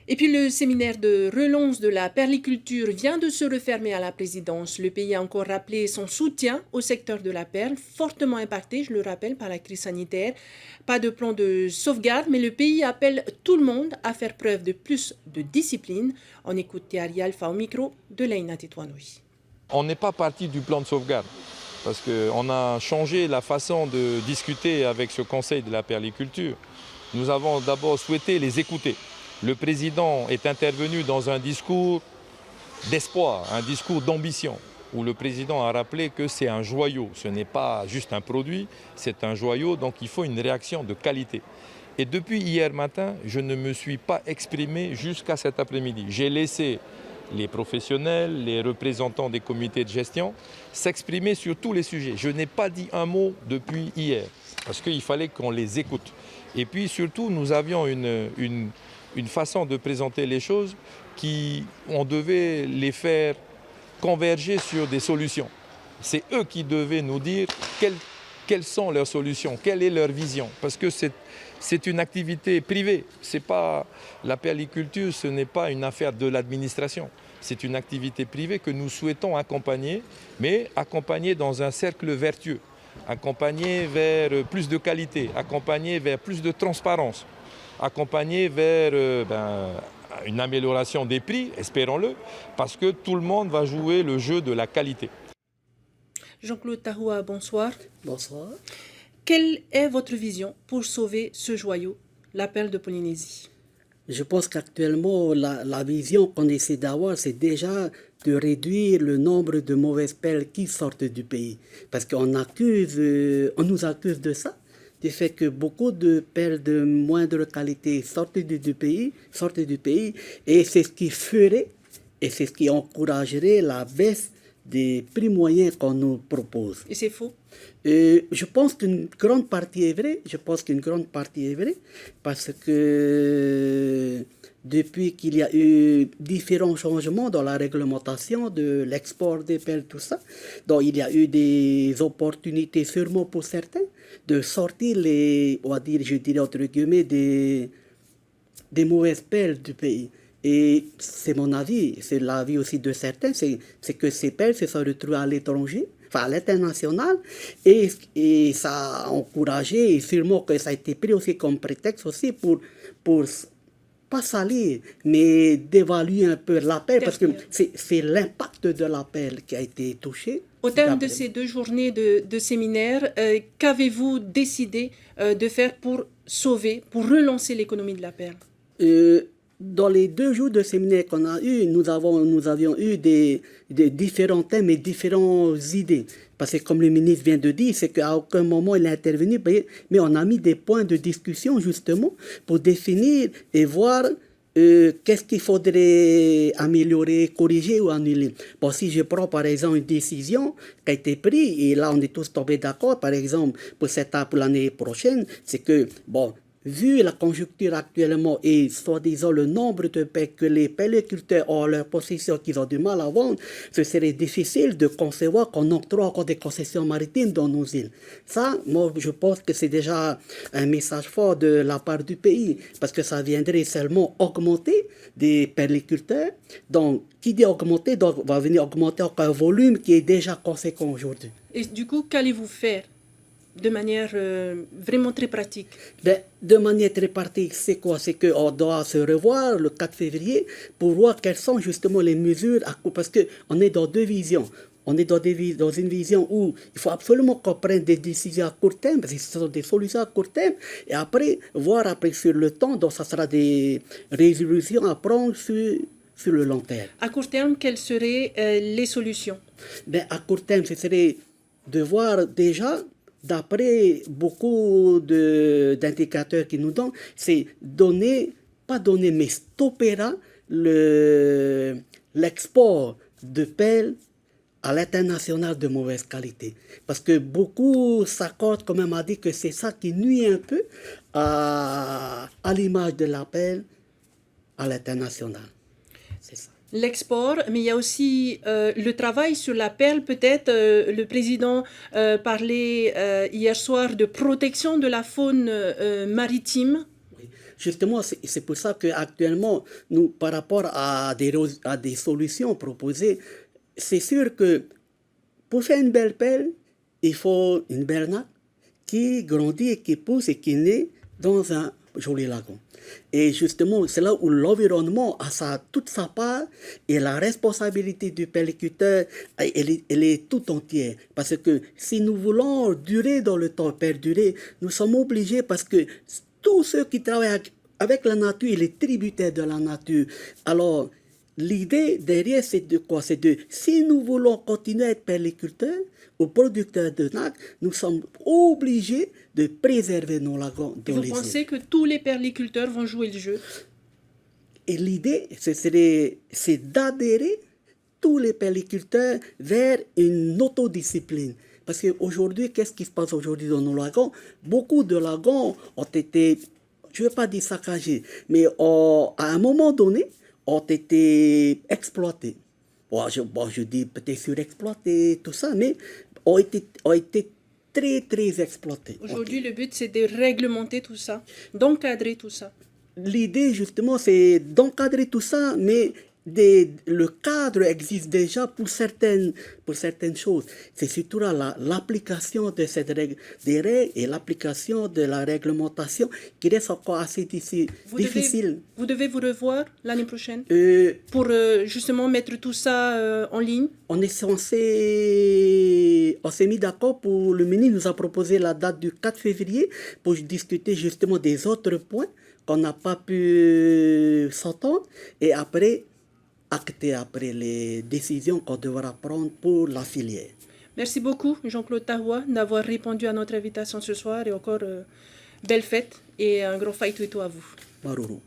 Et puis le séminaire de relance de la perliculture vient de se refermer à la présidence. Le pays a encore rappelé son soutien au secteur de la perle, fortement impacté, je le rappelle, par la crise sanitaire. Pas de plan de sauvegarde, mais le pays appelle tout le monde à faire preuve de plus de discipline. On écoute Thierry Alpha au micro de Leïna Tétouanoui. On n'est pas parti du plan de sauvegarde parce qu'on a changé la façon de discuter avec ce Conseil de la perliculture. Nous avons d'abord souhaité les écouter. Le président est intervenu dans un discours d'espoir, un discours d'ambition, où le président a rappelé que c'est un joyau, ce n'est pas juste un produit, c'est un joyau, donc il faut une réaction de qualité. Et depuis hier matin, je ne me suis pas exprimé jusqu'à cet après-midi. J'ai laissé les professionnels, les représentants des comités de gestion s'exprimer sur tous les sujets. Je n'ai pas dit un mot depuis hier, parce qu'il fallait qu'on les écoute. Et puis surtout, nous avions une façon de présenter les choses on devait les faire converger sur des solutions. C'est eux qui devaient nous dire quelles sont leurs solutions, quelle est leur vision. Parce que c'est une activité privée. La perliculture, ce n'est pas une affaire de l'administration. C'est une activité privée que nous souhaitons accompagner, mais accompagner dans un cercle vertueux, accompagner vers plus de qualité, accompagner vers plus de transparence, accompagner vers une amélioration des prix, espérons-le, parce que tout le monde va jouer le jeu de la qualité. Jean-Claude Tahoua, bonsoir. Bonsoir. Quelle est votre vision pour sauver ce joyau, la perle de Polynésie? Je pense qu'actuellement, la vision qu'on essaie d'avoir, c'est déjà de réduire le nombre de mauvaises perles qui sortent du pays. Parce qu'on nous accuse de ça, du fait que beaucoup de perles de moindre qualité sortent du pays, et c'est ce qui ferait, et c'est ce qui encouragerait la baisse des prix moyens qu'on nous propose. Et c'est faux? Je pense qu'une grande partie est vraie. Parce que depuis qu'il y a eu différents changements dans la réglementation de l'export des perles, tout ça, donc il y a eu des opportunités sûrement pour certains de sortir je dirais entre guillemets, des mauvaises perles du pays. Et c'est mon avis, c'est l'avis aussi de certains, c'est que ces perles se sont retrouvées à l'étranger, à l'international, et ça a encouragé, et sûrement que ça a été pris aussi comme prétexte aussi pour pas salir, mais d'évaluer un peu la perle, parce que c'est l'impact de la perle qui a été touché. Au terme de ces 2 journées de séminaire, qu'avez-vous décidé de faire pour relancer l'économie de la perle? Dans les 2 jours de séminaire qu'on a eu, nous avions eu des différents thèmes et différentes idées. Parce que comme le ministre vient de dire, c'est qu'à aucun moment il est intervenu, mais on a mis des points de discussion justement pour définir et voir qu'est-ce qu'il faudrait améliorer, corriger ou annuler. Bon, si je prends par exemple une décision qui a été prise, et là on est tous tombés d'accord, par exemple pour l'année prochaine, c'est que, bon, vu la conjoncture actuellement et soi-disant le nombre de perles que les perliculteurs ont en leur possession qu'ils ont du mal à vendre, ce serait difficile de concevoir qu'on octroie encore des concessions maritimes dans nos îles. Ça, moi, je pense que c'est déjà un message fort de la part du pays, parce que ça viendrait seulement augmenter des perliculteurs. Donc, qui dit augmenter, donc va venir augmenter encore un volume qui est déjà conséquent aujourd'hui. Et du coup, qu'allez-vous faire de manière vraiment très pratique? De manière très pratique, c'est quoi? C'est qu'on doit se revoir le 4 février pour voir quelles sont justement les mesures, parce qu'on est dans 2 visions. On est dans une vision où il faut absolument qu'on prenne des décisions à court terme, parce que ce sont des solutions à court terme, et après, voir sur le temps, donc ça sera des résolutions à prendre sur le long terme. À court terme, quelles seraient les solutions? À court terme, ce serait de voir déjà, d'après beaucoup d'indicateurs qui nous donnent, c'est mais stoppera l'export de perles à l'international de mauvaise qualité. Parce que beaucoup s'accordent quand même à dire que c'est ça qui nuit un peu à l'image de la perle à l'international. C'est ça. L'export, mais il y a aussi le travail sur la perle. Peut-être le président parlait hier soir de protection de la faune maritime. Oui. justement, c'est pour ça qu'actuellement, nous, par rapport à des solutions proposées, c'est sûr que pour faire une belle pelle, il faut une belle nappe qui grandit et qui pousse et qui naît dans un joli lagon. Et justement, c'est là où l'environnement a toute sa part et la responsabilité du pelliculteur, elle est tout entière. Parce que si nous voulons durer dans le temps, perdurer, nous sommes obligés parce que tous ceux qui travaillent avec la nature, ils sont tributaires de la nature. Alors, l'idée derrière, c'est de quoi? C'est de, si nous voulons continuer à être pelliculteurs ou producteurs de nacre, nous sommes obligés de préserver nos lagons dans les îles. Vous pensez que tous les perliculteurs vont jouer le jeu? Et l'idée, c'est d'adhérer tous les pelliculteurs vers une autodiscipline. Parce qu'aujourd'hui, qu'est-ce qui se passe aujourd'hui dans nos lagons? Beaucoup de lagons ont été, je ne veux pas dire saccagés, mais à un moment donné, ont été exploités. Bon, je dis peut-être surexploités, tout ça, mais ont été très, très exploités. Aujourd'hui, le but, c'est de réglementer tout ça, d'encadrer tout ça. L'idée, justement, c'est d'encadrer tout ça, mais le cadre existe déjà pour certaines choses. C'est surtout là l'application de cette règle, des règles et l'application de la réglementation qui reste encore assez difficile. Vous devez vous revoir l'année prochaine pour justement mettre tout ça en ligne. On s'est mis d'accord pour, le ministre nous a proposé la date du 4 février pour discuter justement des autres points qu'on n'a pas pu s'entendre et après acter après les décisions qu'on devra prendre pour la filière. Merci beaucoup, Jean-Claude Tahoua, d'avoir répondu à notre invitation ce soir et encore belle fête et un grand faïtouito à vous. Maruru.